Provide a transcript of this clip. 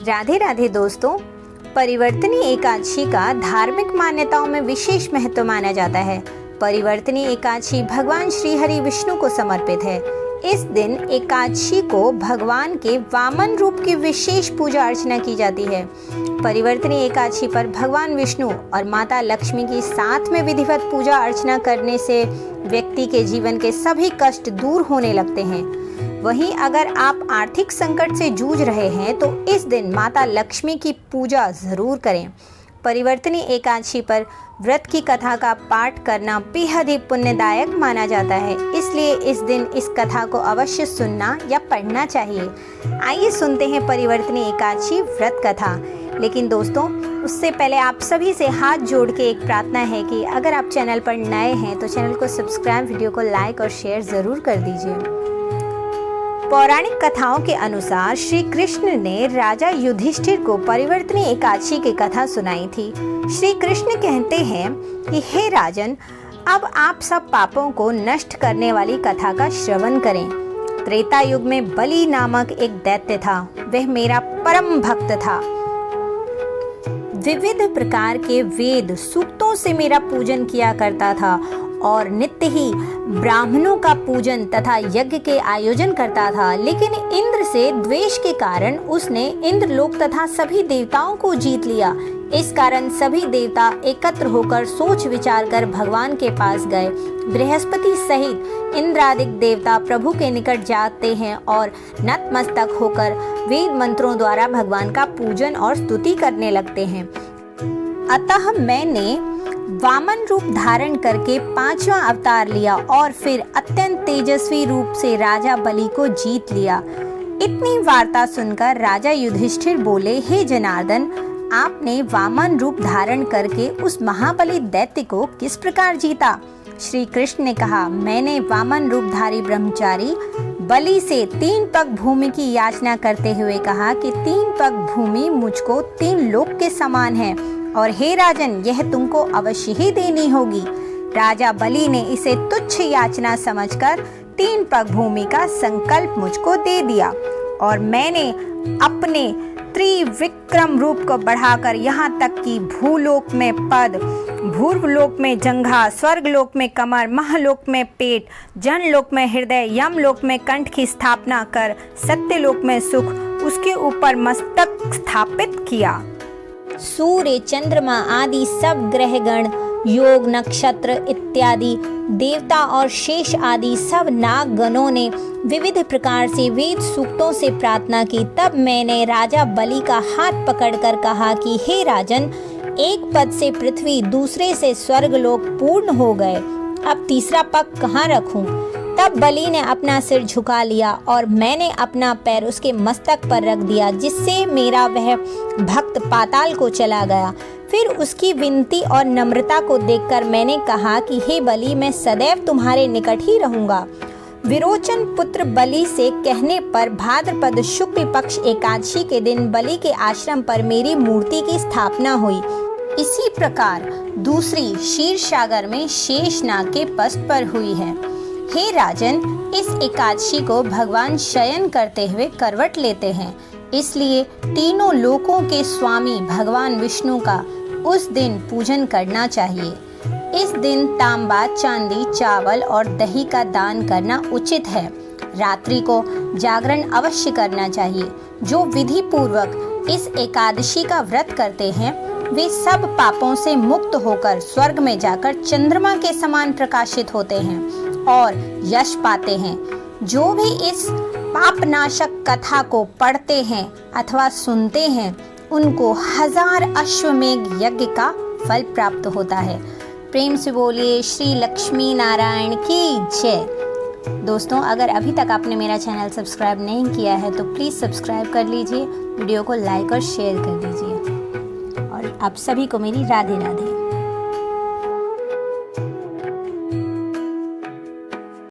राधे राधे दोस्तों, परिवर्तनी एकादशी का धार्मिक मान्यताओं में विशेष महत्व माना जाता है। परिवर्तनी एकादशी भगवान श्री हरि विष्णु को समर्पित है। इस दिन एकादशी को भगवान के वामन रूप की विशेष पूजा अर्चना की जाती है। परिवर्तनी एकादशी पर भगवान विष्णु और माता लक्ष्मी की साथ में विधिवत पूजा अर्चना करने से व्यक्ति के जीवन के सभी कष्ट दूर होने लगते हैं। वहीं अगर आप आर्थिक संकट से जूझ रहे हैं तो इस दिन माता लक्ष्मी की पूजा जरूर करें। परिवर्तनी एकादशी पर व्रत की कथा का पाठ करना बेहद ही पुण्यदायक माना जाता है, इसलिए इस दिन इस कथा को अवश्य सुनना या पढ़ना चाहिए। आइए सुनते हैं परिवर्तनी एकादशी व्रत कथा। लेकिन दोस्तों, उससे पहले आप सभी से हाथ जोड़ के एक प्रार्थना है कि अगर आप चैनल पर नए हैं तो चैनल को सब्सक्राइब, वीडियो को लाइक और शेयर ज़रूर कर दीजिए। पौराणिक कथाओं के अनुसार श्री कृष्ण ने राजा युधिष्ठिर को परिवर्तनी एकादशी की कथा सुनाई थी। श्री कृष्ण कहते हैं कि हे राजन, अब आप सब पापों को नष्ट करने वाली कथा का श्रवण करें। त्रेता युग में बलि नामक एक दैत्य था। वह मेरा परम भक्त था। विविध प्रकार के वेद सूक्तों से मेरा पूजन किया करता था और नित्य ही ब्राह्मणों का पूजन तथा यज्ञ के आयोजन करता था। लेकिन इंद्र से द्वेष के कारण उसने इंद्रलोक तथा सभी देवताओं को जीत लिया। इस कारण सभी देवता एकत्र होकर सोच विचार कर भगवान के पास गए। बृहस्पति सहित इंद्रादिक देवता प्रभु के निकट जाते हैं और नतमस्तक होकर वेद मंत्रों द्वारा भगवान का पूजन और स्तुति करने लगते हैं। अतः मैंने वामन रूप धारण करके 5वां अवतार लिया और फिर अत्यंत तेजस्वी रूप से राजा बलि को जीत लिया। इतनी वार्ता सुनकर राजा युधिष्ठिर बोले, हे जनार्दन, आपने वामन रूप धारण करके उस महाबली दैत्य को किस प्रकार जीता? श्री कृष्ण ने कहा, मैंने वामन रूपधारी ब्रह्मचारी बलि से 3 पग भूमि की याचना करते हुए कहा कि 3 पग भूमि मुझको 3 लोक के समान है और हे राजन, यह तुमको अवश्य ही देनी होगी। राजा बलि ने इसे तुच्छ याचना समझकर 3 पग भूमि का संकल्प मुझको दे दिया और मैंने अपने त्रिविक्रम रूप को बढ़ाकर यहाँ तक कि भूलोक में पद, भूर्वलोक में जंघा, स्वर्गलोक में कमर, महलोक में पेट, जनलोक में हृदय, यमलोक में कंठ की स्थापना कर सत्यलोक में सुख, उसके ऊपर मस्तक स्थापित किया। सूर्य, चंद्रमा आदि सब ग्रहगण, योग, नक्षत्र इत्यादि देवता और शेष आदि सब नाग गणों ने विविध प्रकार से वेद सूक्तों से प्रार्थना की। तब मैंने राजा बलि का हाथ पकड़कर कहा कि हे राजन, एक पद से पृथ्वी, दूसरे से स्वर्गलोक पूर्ण हो गए। अब तीसरा पग कहाँ रखूं? तब बलि ने अपना सिर झुका लिया और मैंने अपना पैर उसके मस्तक पर रख दिया, जिससे मेरा वह भक्त पाताल को चला गया। फिर उसकी विनती और नम्रता को देखकर मैंने कहा कि हे बलि, मैं सदैव तुम्हारे निकट ही रहूंगा। विरोचन पुत्र बलि से कहने पर भाद्रपद शुक्ल पक्ष एकादशी के दिन बलि के आश्रम पर मेरी मूर्ति की स्थापना हुई। इसी प्रकार दूसरी क्षीरसागर में शेषनाग के पस्त पर हुई है। हे राजन, इस एकादशी को भगवान शयन करते हुए करवट लेते हैं, इसलिए तीनों लोकों के स्वामी भगवान विष्णु का उस दिन पूजन करना चाहिए। इस दिन तांबा, चांदी, चावल और दही का दान करना उचित है। रात्रि को जागरण अवश्य करना चाहिए। जो विधि पूर्वक इस एकादशी का व्रत करते हैं वे सब पापों से मुक्त होकर स्वर्ग में जाकर चंद्रमा के समान प्रकाशित होते हैं और यश पाते हैं। जो भी इस पापनाशक कथा को पढ़ते हैं अथवा सुनते हैं उनको 1000 अश्वमेघ यज्ञ का फल प्राप्त होता है। प्रेम से बोलिए श्री लक्ष्मी नारायण की जय। दोस्तों, अगर अभी तक आपने मेरा चैनल सब्सक्राइब नहीं किया है तो प्लीज़ सब्सक्राइब कर लीजिए, वीडियो को लाइक और शेयर कर दीजिए और आप सभी को मेरी राधे राधे।